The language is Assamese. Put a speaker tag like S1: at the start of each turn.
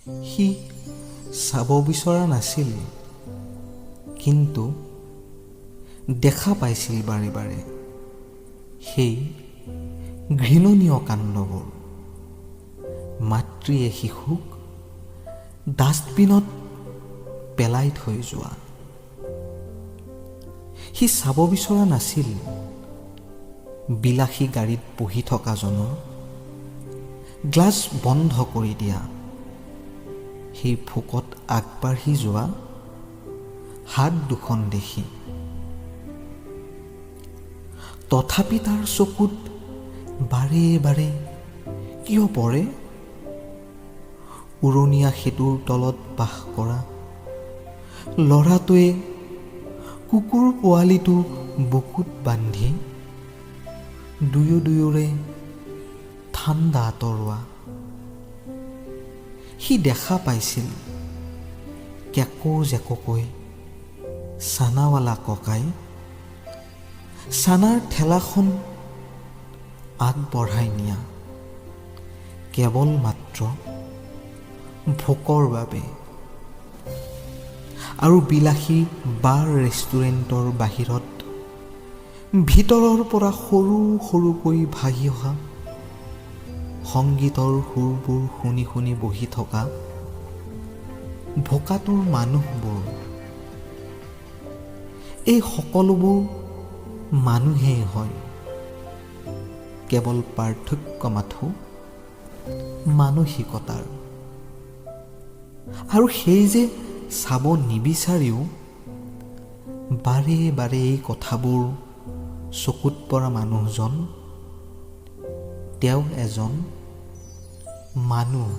S1: সি চাব বিচৰা নাছিল, কিন্তু দেখা পাইছিল বাৰে বাৰে সেই ঘৃণনীয় কাণ্ডবোৰ। মাতৃয়ে শিশুক ডাষ্টবিনত পেলাই থৈ যোৱা। সি চাব বিচৰা নাছিল বিলাসী গাড়ীত বহি থকাজনৰ গ্লাছ বন্ধ কৰি দিয়া, সেই ভোকত আগবাঢ়ি যোৱা হাত দুখন দেখি। তথাপি তাৰ চকুত বাৰে বাৰে কিয় পৰে উৰণীয়া সেতুৰ তলত বাস কৰা ল'ৰাটোৱে কুকুৰ পোৱালিটো বুকুত বান্ধি দুয়োৰে ঠাণ্ডা আঁতৰোৱা। সি দেখা পাইছিল কেকো জেককৈ চানাৱালা ককাই চানাৰ ঠেলাখন আগবঢ়াই নিয়া, কেৱল মাত্ৰ ভোকৰ বাবে। আৰু বিলাসী বাৰ ৰেষ্টুৰেণ্টৰ বাহিৰত ভিতৰৰ পৰা সৰু সৰুকৈ ভাহি অহা সংগীতৰ সুৰবোৰ শুনি শুনি বহি থকা ভোকাতুৰ মানুহবোৰ। এই সকলোবোৰ মানুহেই হয়, কেৱল পাৰ্থক্য মাথো মানসিকতাৰ। আৰু সেই যে চাব নিবিচাৰিও বাৰে বাৰে এই কথাবোৰ চকুত পৰা মানুহজন, তেওঁ এজন মানুহ।